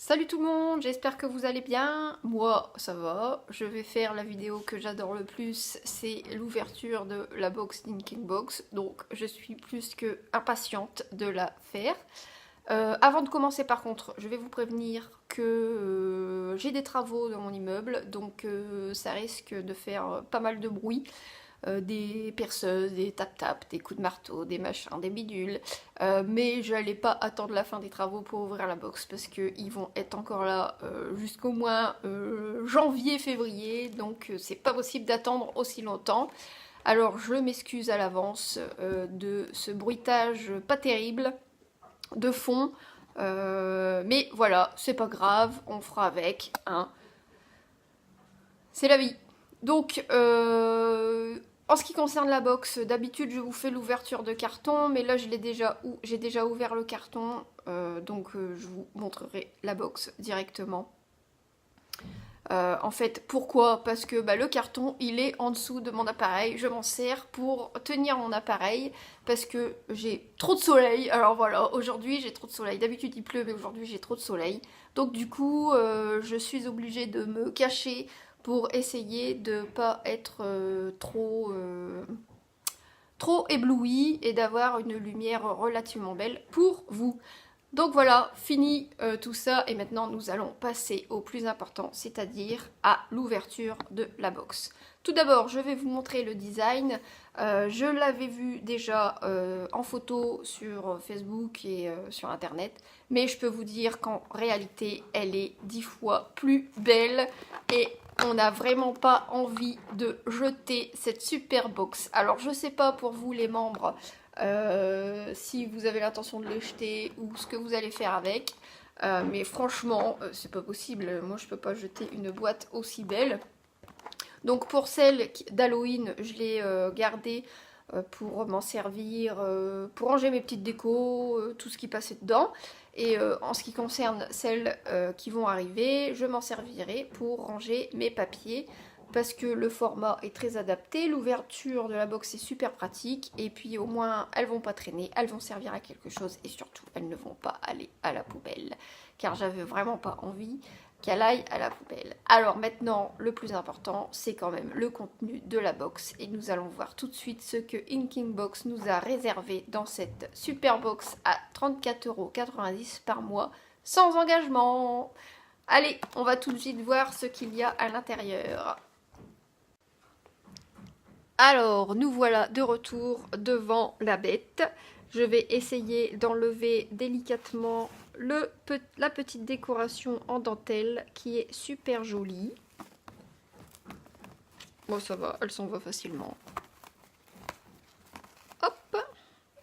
Salut tout le monde, j'espère que vous allez bien. Moi, ça va. Je vais faire la vidéo que j'adore le plus, c'est l'ouverture de la box Inking Box. Donc, je suis plus que impatiente de la faire. Avant de commencer, par contre, je vais vous prévenir que j'ai des travaux dans mon immeuble, donc ça risque de faire pas mal de bruit. Des perceuses, des tap-tap, des coups de marteau, des machins, des bidules. Mais j'allais pas attendre la fin des travaux pour ouvrir la box parce qu'ils vont être encore là jusqu'au moins janvier-février. Donc c'est pas possible d'attendre aussi longtemps. Alors je m'excuse à l'avance de ce bruitage pas terrible de fond. Mais voilà, c'est pas grave, on fera avec. Hein. C'est la vie. Donc, en ce qui concerne la box, d'habitude je vous fais l'ouverture de carton, mais là j'ai déjà ouvert le carton, donc je vous montrerai la box directement. En fait, pourquoi? Parce que le carton, il est en dessous de mon appareil. Je m'en sers pour tenir mon appareil parce que j'ai trop de soleil. Alors voilà, aujourd'hui j'ai trop de soleil. D'habitude il pleut, mais aujourd'hui j'ai trop de soleil. Donc du coup, je suis obligée de me cacher pour essayer de pas être trop éblouie et d'avoir une lumière relativement belle pour vous. Donc voilà, fini tout ça et maintenant nous allons passer au plus important, c'est-à-dire à l'ouverture de la box. Tout d'abord, je vais vous montrer le design. Je l'avais vu déjà en photo sur Facebook et sur internet, mais je peux vous dire qu'en réalité, elle est 10 fois plus belle et on n'a vraiment pas envie de jeter cette super box. Alors je sais pas pour vous les membres si vous avez l'intention de les jeter ou ce que vous allez faire avec. Mais franchement, c'est pas possible. Moi, je peux pas jeter une boîte aussi belle. Donc pour celle d'Halloween, je l'ai gardée pour m'en servir, pour ranger mes petites décos, tout ce qui passait dedans. Et en ce qui concerne celles qui vont arriver, je m'en servirai pour ranger mes papiers parce que le format est très adapté, l'ouverture de la box est super pratique et puis au moins elles vont pas traîner, elles vont servir à quelque chose et surtout elles ne vont pas aller à la poubelle car j'avais vraiment pas envie qu'elle aille à la poubelle. Alors maintenant, le plus important, c'est quand même le contenu de la box et nous allons voir tout de suite ce que Inking Box nous a réservé dans cette super box à 34,90 € par mois sans engagement. Allez, on va tout de suite voir ce qu'il y a à l'intérieur. Alors, nous voilà de retour devant la bête. Je vais essayer d'enlever délicatement la petite décoration en dentelle qui est super jolie. Bon, ça va, elle s'en va facilement. Hop!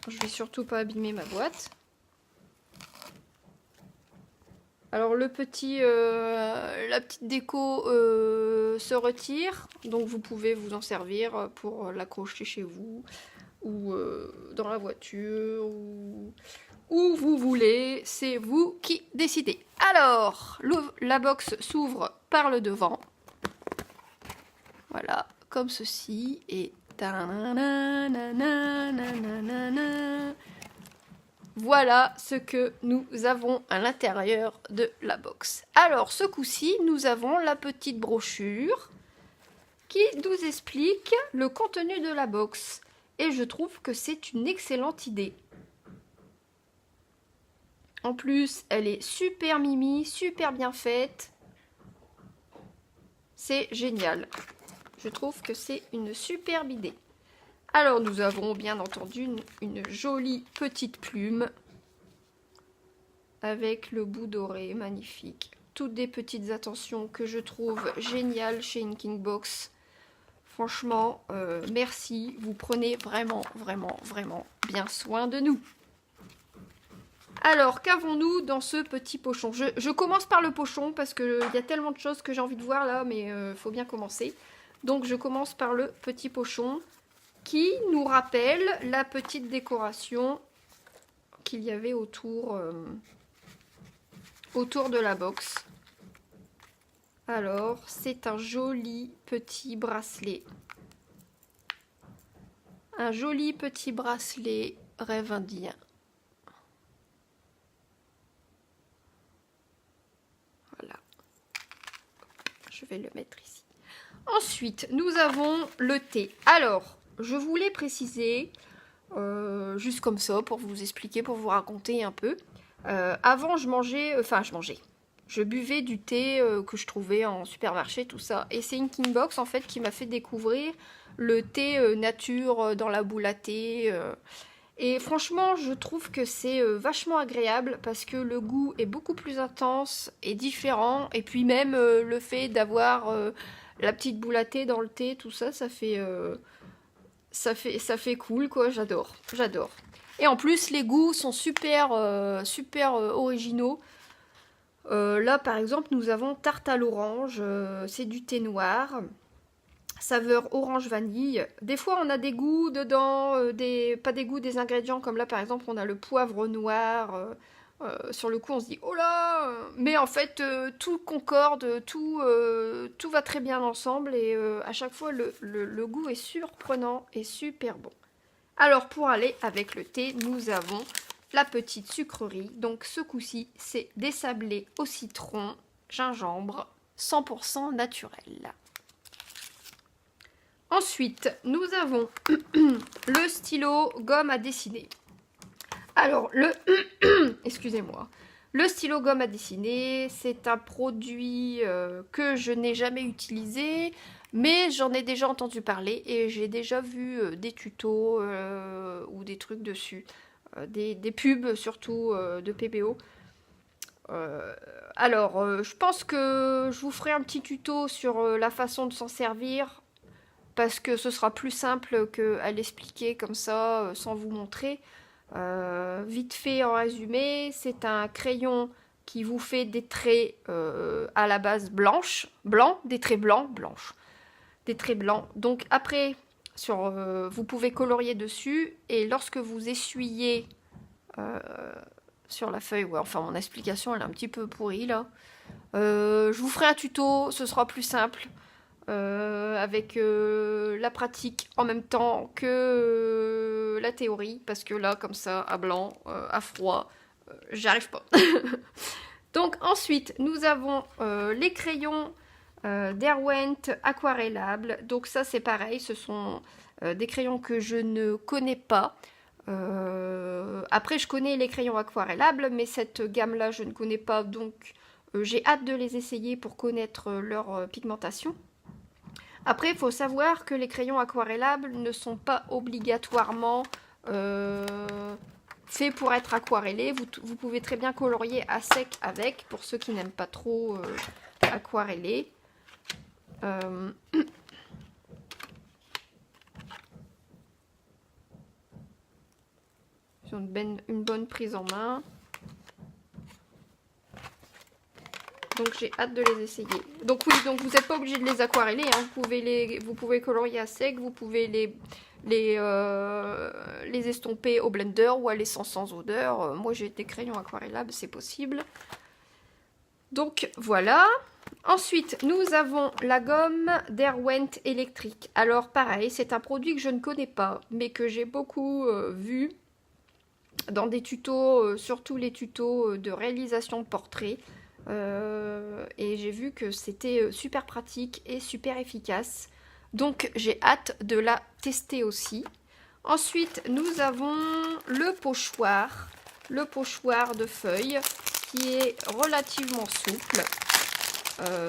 Je vais surtout pas abîmer ma boîte. Alors la petite déco se retire, donc vous pouvez vous en servir pour l'accrocher chez vous ou dans la voiture ou où vous voulez, c'est vous qui décidez. Alors, la box s'ouvre par le devant, voilà, comme ceci et voilà ce que nous avons à l'intérieur de la box. Alors, ce coup-ci, nous avons la petite brochure qui nous explique le contenu de la box. Et je trouve que c'est une excellente idée. En plus, elle est super mimi, super bien faite. C'est génial. Je trouve que c'est une superbe idée. Alors, nous avons bien entendu une jolie petite plume avec le bout doré, magnifique. Toutes des petites attentions que je trouve géniales chez Inking Box. Franchement, merci. Vous prenez vraiment, vraiment, vraiment bien soin de nous. Alors, qu'avons-nous dans ce petit pochon? Je commence par le pochon parce qu'il y a tellement de choses que j'ai envie de voir là, mais faut bien commencer. Donc, je commence par le petit pochon qui nous rappelle la petite décoration qu'il y avait autour de la box. Alors, c'est un joli petit bracelet. Un joli petit bracelet rêve indien. vais le mettre ici. Ensuite, nous avons le thé. Alors, je voulais préciser, juste comme ça, pour vous expliquer, pour vous raconter un peu. Avant, je buvais du thé que je trouvais en supermarché, tout ça. Et c'est une Kingbox, en fait, qui m'a fait découvrir le thé nature dans la boule à thé. Et franchement, je trouve que c'est vachement agréable parce que le goût est beaucoup plus intense et différent. Et puis même le fait d'avoir la petite boule à thé dans le thé, tout ça, ça fait cool, quoi. J'adore, j'adore. Et en plus, les goûts sont super originaux. Là, par exemple, nous avons tarte à l'orange. C'est du thé noir. Saveur orange vanille. Des fois on a des goûts dedans, pas des goûts des ingrédients, comme là par exemple on a le poivre noir. Sur le coup on se dit oh là, mais en fait tout concorde, tout va très bien ensemble et à chaque fois le goût est surprenant et super bon. Alors pour aller avec le thé, nous avons la petite sucrerie. Donc ce coup-ci c'est des sablés au citron, gingembre, 100% naturel. Ensuite, nous avons le stylo gomme à dessiner. Alors, excusez-moi. Le stylo gomme à dessiner, c'est un produit que je n'ai jamais utilisé, mais j'en ai déjà entendu parler et j'ai déjà vu des tutos ou des trucs dessus. Des pubs surtout de PBO. Alors, je pense que je vous ferai un petit tuto sur la façon de s'en servir, parce que ce sera plus simple qu'à l'expliquer comme ça, sans vous montrer. Vite fait en résumé, c'est un crayon qui vous fait des traits à la base blancs, des traits blancs. Donc après, vous pouvez colorier dessus, et lorsque vous essuyez sur la feuille, ouais, enfin mon explication elle est un petit peu pourrie là. Je vous ferai un tuto, ce sera plus simple. Avec la pratique en même temps que la théorie, parce que là, comme ça, à blanc, à froid, j'y arrive pas. Donc ensuite, nous avons les crayons Derwent aquarellables. Donc ça, c'est pareil, ce sont des crayons que je ne connais pas. Après, je connais les crayons aquarellables, mais cette gamme-là, je ne connais pas, donc j'ai hâte de les essayer pour connaître leur pigmentation. Après, il faut savoir que les crayons aquarellables ne sont pas obligatoirement faits pour être aquarellés. Vous pouvez très bien colorier à sec avec, pour ceux qui n'aiment pas trop aquareller. Ils ont une bonne prise en main. Donc j'ai hâte de les essayer. Donc oui, donc vous n'êtes pas obligé de les aquareller, hein. Vous pouvez colorier à sec, vous pouvez les estomper au blender ou à l'essence sans odeur. Moi j'ai des crayons aquarellables, c'est possible. Donc voilà. Ensuite, nous avons la gomme Derwent électrique. Alors pareil, c'est un produit que je ne connais pas, mais que j'ai beaucoup vu dans des tutos, surtout les tutos de réalisation de portraits. Et j'ai vu que c'était super pratique et super efficace. Donc j'ai hâte de la tester aussi. Ensuite, nous avons le pochoir de feuilles qui est relativement souple.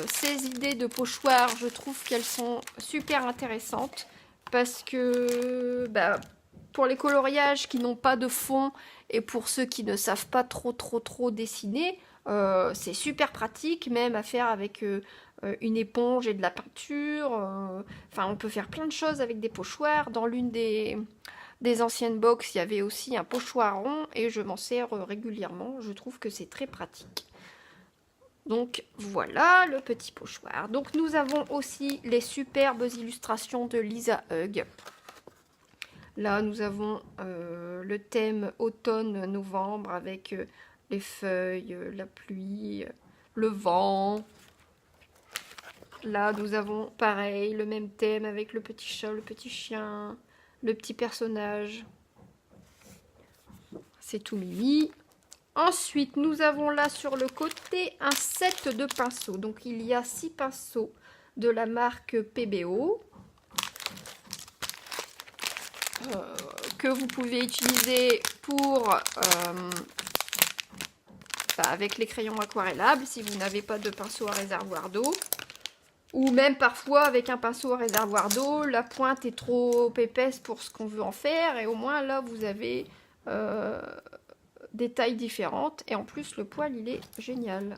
Ces idées de pochoir, je trouve qu'elles sont super intéressantes parce que pour les coloriages qui n'ont pas de fond et pour ceux qui ne savent pas trop dessiner, c'est super pratique, même à faire avec une éponge et de la peinture. Enfin, on peut faire plein de choses avec des pochoirs. Dans l'une des anciennes box, il y avait aussi un pochoir rond et je m'en sers régulièrement. Je trouve que c'est très pratique. Donc voilà le petit pochoir. Donc nous avons aussi les superbes illustrations de Lisa Hug. Là, nous avons le thème automne-novembre avec les feuilles, la pluie, le vent. Là, nous avons pareil, le même thème avec le petit chat, le petit chien, le petit personnage. C'est tout mimi. Ensuite, nous avons là sur le côté un set de pinceaux. Donc, il y a 6 pinceaux de la marque PBO. Que vous pouvez utiliser pour avec les crayons aquarellables si vous n'avez pas de pinceau à réservoir d'eau, ou même parfois avec un pinceau à réservoir d'eau, la pointe est trop épaisse pour ce qu'on veut en faire, et au moins là vous avez des tailles différentes, et en plus le poil il est génial,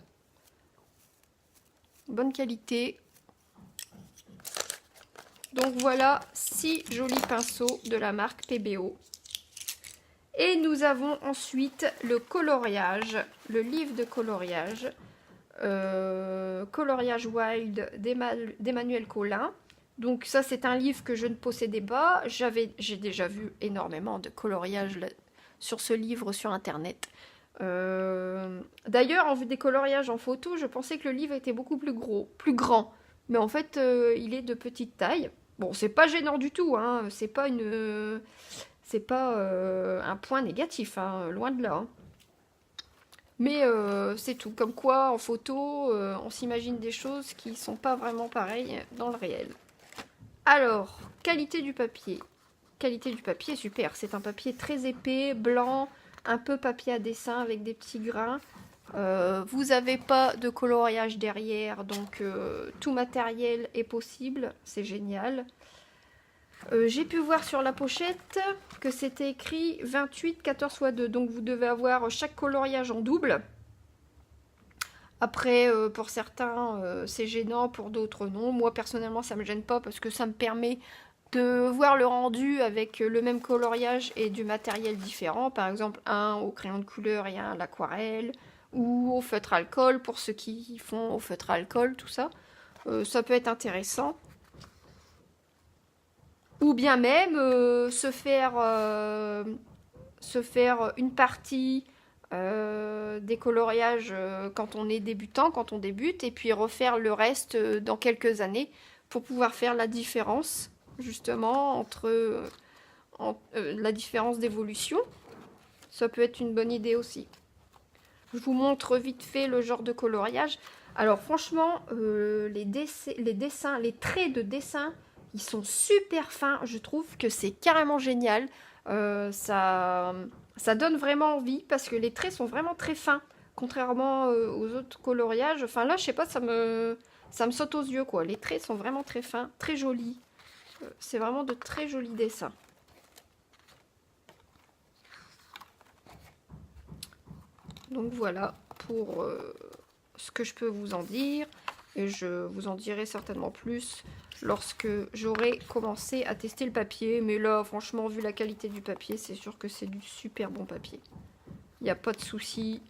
bonne qualité. Donc voilà 6 jolis pinceaux de la marque PBO. Et nous avons ensuite le coloriage, le livre de coloriage, Coloriage Wild d'Emmanuel Colin. Donc ça c'est un livre que je ne possédais pas, j'ai déjà vu énormément de coloriage sur ce livre sur internet. D'ailleurs en vue des coloriages en photo, je pensais que le livre était beaucoup plus grand, mais en fait il est de petite taille. Bon, c'est pas gênant du tout, hein, c'est pas un point négatif, hein, loin de là. Hein. Mais c'est tout. Comme quoi, en photo, on s'imagine des choses qui sont pas vraiment pareilles dans le réel. Alors, qualité du papier. Qualité du papier, super. C'est un papier très épais, blanc, un peu papier à dessin avec des petits grains. Vous n'avez pas de coloriage derrière, donc tout matériel est possible. C'est génial. J'ai pu voir sur la pochette que c'était écrit 28 14x2, donc vous devez avoir chaque coloriage en double. Après, pour certains, c'est gênant, pour d'autres non. Moi, personnellement, ça me gêne pas parce que ça me permet de voir le rendu avec le même coloriage et du matériel différent. Par exemple, un au crayon de couleur et un à l'aquarelle, ou au feutre alcool, pour ceux qui font au feutre alcool, tout ça. Ça peut être intéressant. Ou bien même se faire une partie des coloriages quand on est débutant, quand on débute, et puis refaire le reste dans quelques années pour pouvoir faire la différence justement entre la différence d'évolution. Ça peut être une bonne idée aussi. Je vous montre vite fait le genre de coloriage. Alors franchement, les dessins, les traits de dessin, ils sont super fins. Je trouve que c'est carrément génial. Ça donne vraiment envie parce que les traits sont vraiment très fins. Contrairement aux autres coloriages. Enfin là, je sais pas, ça me saute aux yeux quoi. Les traits sont vraiment très fins, très jolis. C'est vraiment de très jolis dessins. Donc voilà pour ce que je peux vous en dire. Et je vous en dirai certainement plus lorsque j'aurai commencé à tester le papier. Mais là, franchement, vu la qualité du papier, c'est sûr que c'est du super bon papier. Il n'y a pas de souci.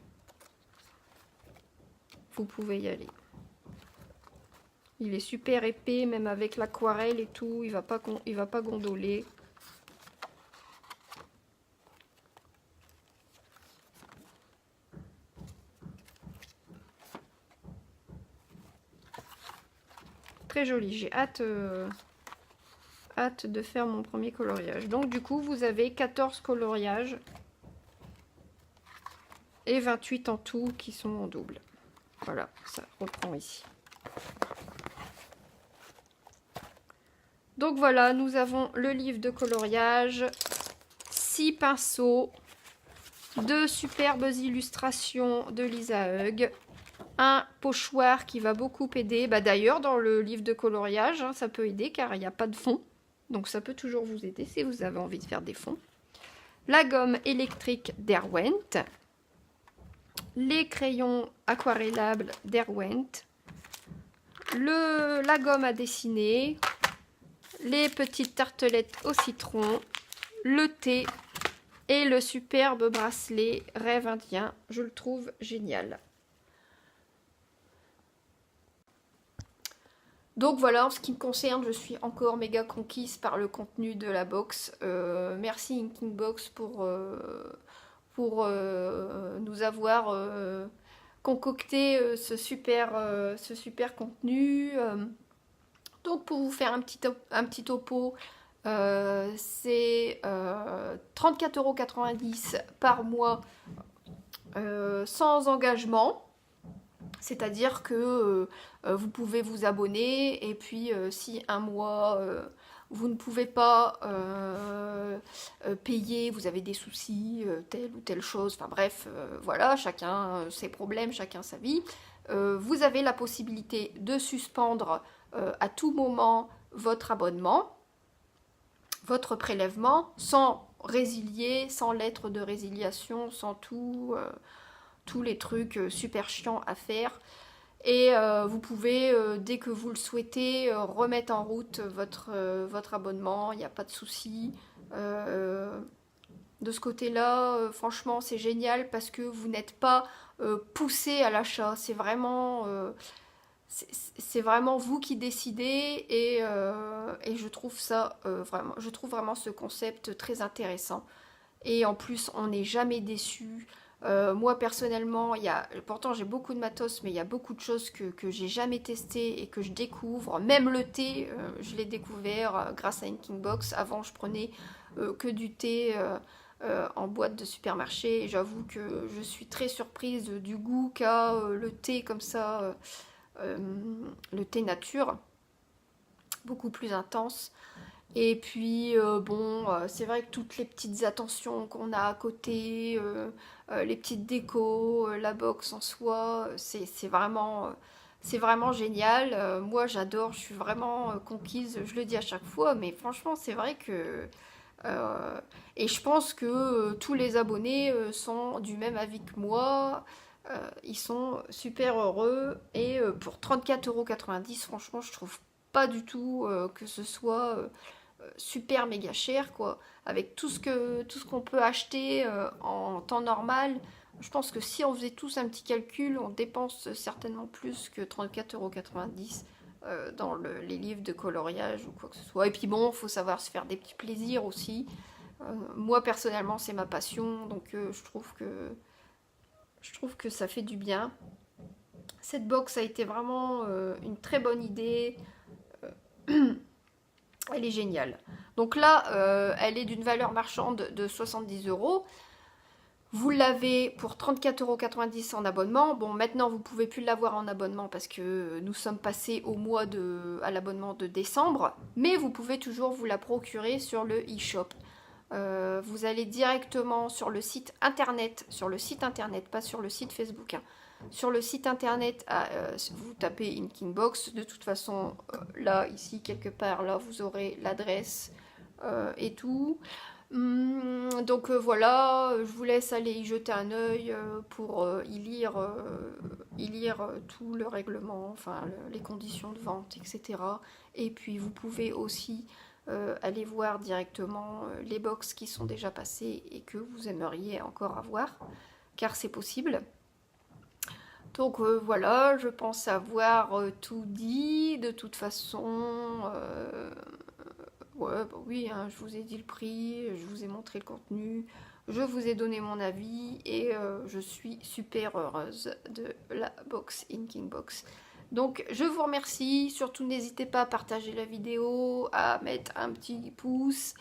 Vous pouvez y aller. Il est super épais, même avec l'aquarelle et tout. Il va pas gondoler. Très joli. J'ai hâte de faire mon premier coloriage. Donc du coup, vous avez 14 coloriages et 28 en tout qui sont en double. Voilà, ça reprend ici. Donc voilà, nous avons le livre de coloriage, 6 pinceaux, 2 superbes illustrations de Lisa Hug, un pochoir qui va beaucoup aider. Bah, d'ailleurs, dans le livre de coloriage, hein, ça peut aider car il n'y a pas de fond. Donc ça peut toujours vous aider si vous avez envie de faire des fonds. La gomme électrique Derwent. Les crayons aquarellables Derwent. La gomme à dessiner. Les petites tartelettes au citron. Le thé. Et le superbe bracelet Rêve Indien. Je le trouve génial. Donc voilà, en ce qui me concerne, je suis encore méga conquise par le contenu de la box. Merci Inking Box pour nous avoir concocté ce super contenu. Donc pour vous faire un petit topo, c'est 34,90 € par mois sans engagement. C'est-à-dire que vous pouvez vous abonner et puis si un mois vous ne pouvez pas payer, vous avez des soucis, telle ou telle chose, enfin bref, voilà, chacun ses problèmes, chacun sa vie. Vous avez la possibilité de suspendre à tout moment votre abonnement, votre prélèvement, sans résilier, sans lettre de résiliation, sans tous les trucs super chiants à faire. Et vous pouvez, dès que vous le souhaitez, remettre en route votre abonnement, il n'y a pas de souci. De ce côté-là, franchement, c'est génial parce que vous n'êtes pas poussé à l'achat. C'est vraiment vous qui décidez et je trouve ça je trouve vraiment ce concept très intéressant. Et en plus, on n'est jamais déçu. Moi personnellement, pourtant j'ai beaucoup de matos, mais il y a beaucoup de choses que j'ai jamais testées et que je découvre. Même le thé, je l'ai découvert grâce à Inkingbox. Avant, je prenais que du thé en boîte de supermarché. Et j'avoue que je suis très surprise du goût qu'a le thé comme ça, le thé nature, beaucoup plus intense. Et puis, bon, c'est vrai que toutes les petites attentions qu'on a à côté, les petites décos, la box en soi, c'est vraiment génial. Moi, j'adore, je suis vraiment conquise, je le dis à chaque fois, mais franchement, c'est vrai que... euh, et je pense que tous les abonnés sont du même avis que moi. Ils sont super heureux. Et pour 34,90 €, franchement, je trouve pas du tout que ce soit super méga cher quoi, avec tout ce qu'on peut acheter en temps normal. Je pense que si on faisait tous un petit calcul, on dépense certainement plus que 34,90 € dans les livres de coloriage ou quoi que ce soit. Et puis bon, il faut savoir se faire des petits plaisirs aussi. Moi personnellement, c'est ma passion, donc je trouve que ça fait du bien. Cette box a été vraiment une très bonne idée. Elle est géniale. Donc là, elle est d'une valeur marchande de 70 €. Vous l'avez pour 34,90 € en abonnement. Bon, maintenant, vous ne pouvez plus l'avoir en abonnement parce que nous sommes passés à l'abonnement de décembre. Mais vous pouvez toujours vous la procurer sur le e-shop. Vous allez directement sur le site internet, pas sur le site Facebook, hein. Sur le site internet, vous tapez Inkingbox. De toute façon, là, ici, quelque part, là, vous aurez l'adresse et tout. Donc voilà, je vous laisse aller y jeter un œil pour y lire tout le règlement, enfin les conditions de vente, etc. Et puis vous pouvez aussi aller voir directement les box qui sont déjà passées et que vous aimeriez encore avoir, car c'est possible. Donc voilà, je pense avoir tout dit. De toute façon, ouais, bah oui, hein, je vous ai dit le prix, je vous ai montré le contenu, je vous ai donné mon avis et je suis super heureuse de la box Inkingbox. Donc je vous remercie, surtout n'hésitez pas à partager la vidéo, à mettre un petit pouce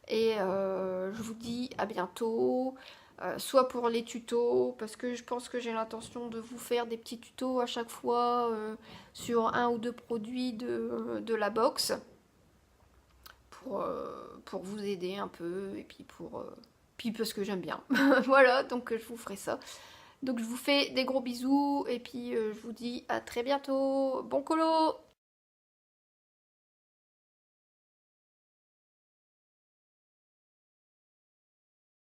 et je vous dis à bientôt. Soit pour les tutos, parce que je pense que j'ai l'intention de vous faire des petits tutos à chaque fois sur un ou deux produits de la box pour vous aider un peu et puis parce que j'aime bien. Voilà, donc je vous ferai ça. Donc je vous fais des gros bisous et puis je vous dis à très bientôt. Bon colo!